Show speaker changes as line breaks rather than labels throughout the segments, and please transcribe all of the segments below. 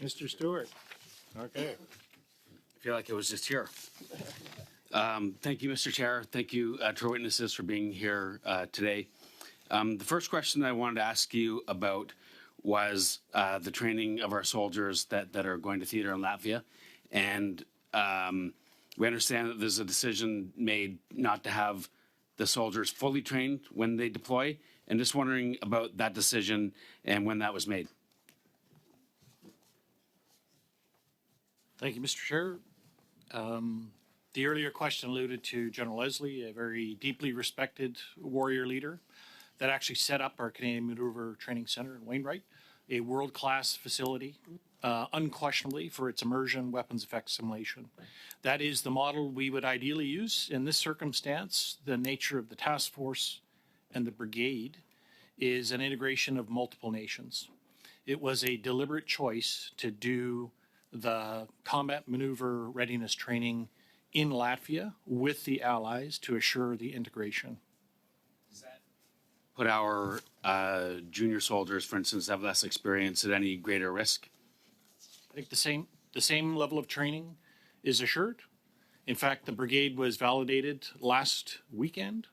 Mr. Stewart. Okay.
I feel like it was just here. Thank you, Mr. Chair. Thank you to our witnesses for being here today. The first question I wanted to ask you about was the training of our soldiers that are going to theater in Latvia. And we understand that there's a decision made not to have the soldiers fully trained when they deploy. And just wondering about that decision and when that was made.
Thank you, Mr. Chair. The earlier question alluded to General Leslie, a very deeply respected warrior leader that actually set up our Canadian Maneuver Training Center in Wainwright, a world-class facility, unquestionably for its immersion weapons effects simulation. That is the model we would ideally use. In this circumstance, the nature of the task force and the brigade is an integration of multiple nations. It was a deliberate choice to do the combat maneuver readiness training in Latvia with the allies to assure the integration.
Does that put our junior soldiers, for instance, that have less experience at any greater risk?
I think the same level of training is assured. In fact, the brigade was validated last weekend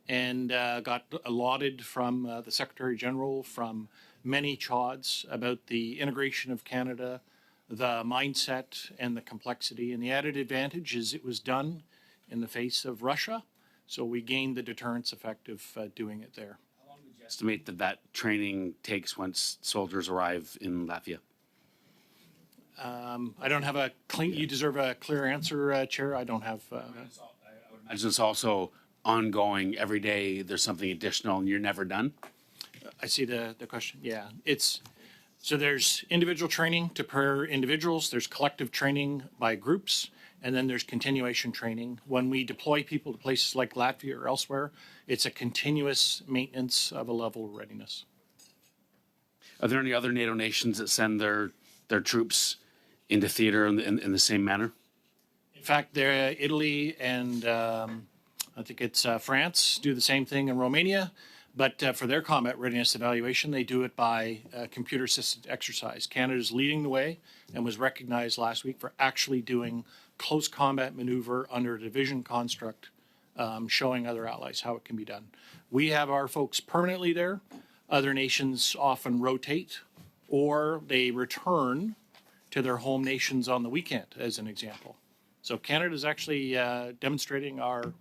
and got allotted from the Secretary General, from many CHODs, about the integration of Canada, the mindset and the complexity. And the added advantage is it was done in the face of Russia, so we gained the deterrence effect of doing it there.
How long would you estimate that training takes once soldiers arrive in Latvia?
I don't have a clean, you deserve a clear answer, Chair. I don't have.
I would imagine it's also ongoing every day. There's something additional and you're never done.
I see the question. Yeah, so there's individual training to prepare individuals, there's collective training by groups, and then there's continuation training. When we deploy people to places like Latvia or elsewhere, it's a continuous maintenance of a level of readiness.
Are there any other NATO nations that send their troops into theater in the same manner?
In fact, Italy and I think it's France do the same thing in Romania. But for their combat readiness evaluation, they do it by computer-assisted exercise. Canada is leading the way and was recognized last week for actually doing close combat maneuver under a division construct, showing other allies how it can be done. We have our folks permanently there. Other nations often rotate, or they return to their home nations on the weekend, as an example. So Canada is actually demonstrating our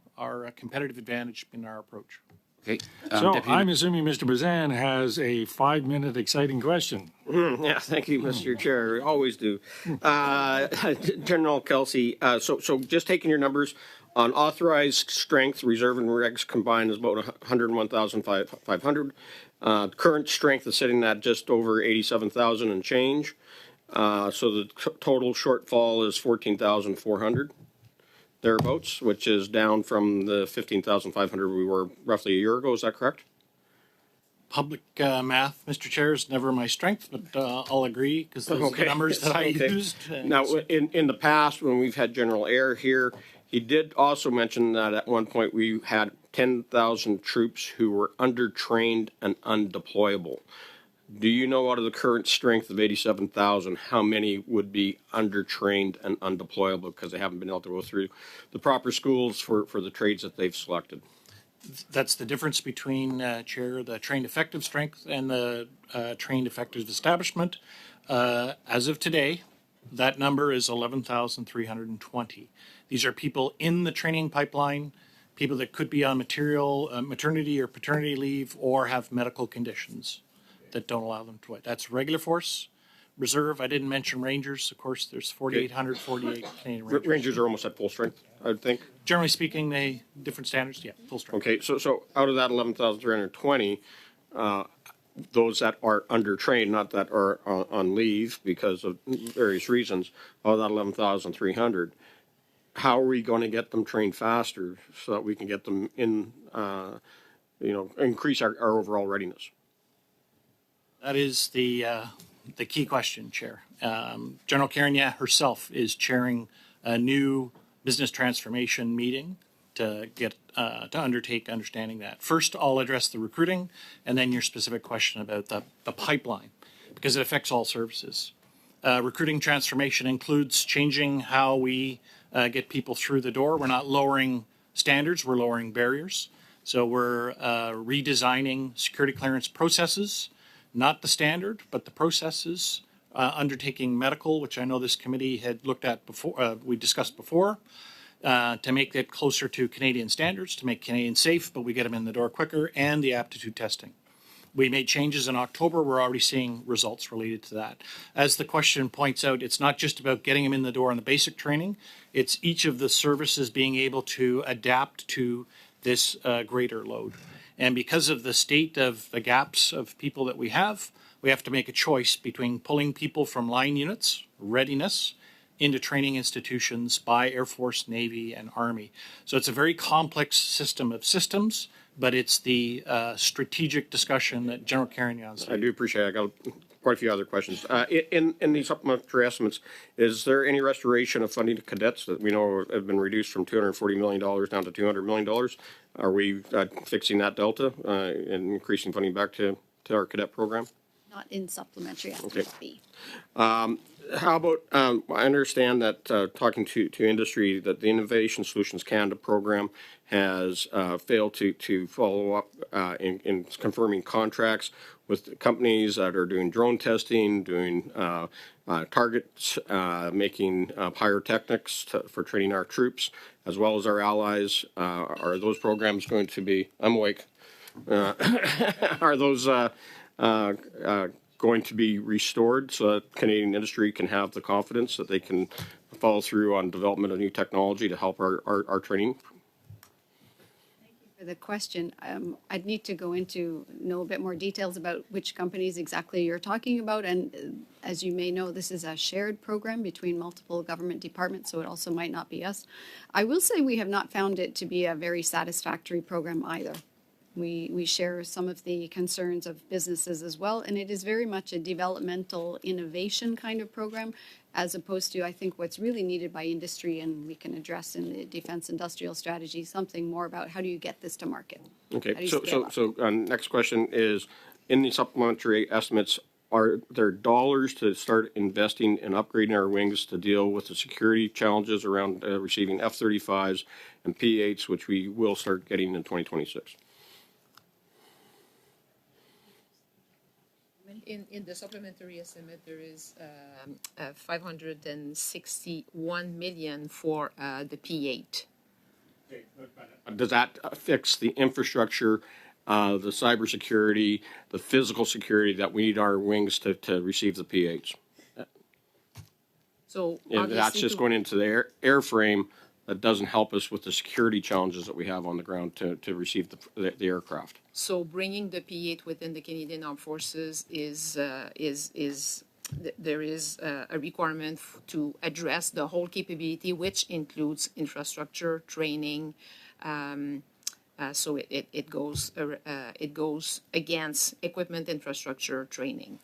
competitive advantage in our approach.
Okay.
So I'm assuming Mr. Bazan has a 5-minute exciting question.
Yeah, thank you, Mr. Chair. Always do. General Kelsey, so just taking your numbers on authorized strength, reserve and regs combined is about 101,500. Current strength is sitting at just over 87,000 and change. So the total shortfall is 14,400. Thereabouts, which is down from the 15,500 we were roughly a year ago. Is that correct?
Public math, Mr. Chair, is never my strength, but I'll agree because those are the numbers that I used.
Now, in the past, when we've had General Ayer here, he did also mention that at one point we had 10,000 troops who were undertrained and undeployable. Do you know, out of the current strength of 87,000, how many would be undertrained and undeployable because they haven't been able to go through the proper schools for the trades that they've selected?
That's the difference between, Chair, the trained effective strength and the trained effective establishment. As of today, that number is 11,320. These are people in the training pipeline, people that could be on maternity or paternity leave or have medical conditions that don't allow them to work. That's regular force. Reserve, I didn't mention Rangers. Of course, there's 4,848 Canadian Rangers.
Rangers are almost at full strength, I would think.
Generally speaking, they different standards. Yeah, full strength.
Okay, so out of that 11,320, those that are undertrained, not that are on leave because of various reasons, out of that 11,300, how are we going to get them trained faster so that we can get them in, increase our overall readiness?
That is the key question, Chair. General Karen herself is chairing a new business transformation meeting to get to undertake understanding that. First, I'll address the recruiting, and then your specific question about the pipeline, because it affects all services. Recruiting transformation includes changing how we get people through the door. We're not lowering standards, we're lowering barriers. So we're redesigning security clearance processes, not the standard, but the processes, undertaking medical, which I know this committee had looked at before, we discussed before, to make it closer to Canadian standards, to make Canadians safe, but we get them in the door quicker, and the aptitude testing. We made changes in October. We're already seeing results related to that. As the question points out, it's not just about getting them in the door on the basic training. It's each of the services being able to adapt to this greater load. And because of the state of the gaps of people that we have to make a choice between pulling people from line units, readiness, into training institutions by Air Force, Navy, and Army. So it's a very complex system of systems, but it's the strategic discussion that General Carignan's.
I do appreciate it. I got quite a few other questions. In these supplementary estimates, is there any restoration of funding to cadets that we know have been reduced from $240 million down to $200 million? Are we fixing that delta and increasing funding back to our cadet program?
Not in supplementary estimate B.
How about, I understand that talking to industry, that the Innovation Solutions Canada program has failed to follow up in confirming contracts with companies that are doing drone testing, doing targets, making pyrotechnics for training our troops, as well as our allies. Are those programs going to be, I'm awake, are those going to be restored so that Canadian industry can have the confidence that they can follow through on development of new technology to help our training?
For the question, I'd need to know a bit more details about which companies exactly you're talking about. And as you may know, this is a shared program between multiple government departments, so it also might not be us. I will say we have not found it to be a very satisfactory program either. We share some of the concerns of businesses as well, and it is very much a developmental innovation kind of program, as opposed to, I think, what's really needed by industry, and we can address in the defense industrial strategy, something more about how do you get this to market?
Okay, so next question is, in the supplementary estimates, are there dollars to start investing in upgrading our wings to deal with the security challenges around receiving F-35s and P-8s, which we will start getting in 2026?
In the supplementary estimate, there is 561 million for the P8.
Does that fix the infrastructure, the cybersecurity, the physical security that we need our wings to receive the P8s?
So
If that's just going into the airframe, that doesn't help us with the security challenges that we have on the ground to receive the aircraft.
So bringing the P8 within the Canadian Armed Forces there is a requirement to address the whole capability, which includes infrastructure, training. So it goes against equipment, infrastructure, training.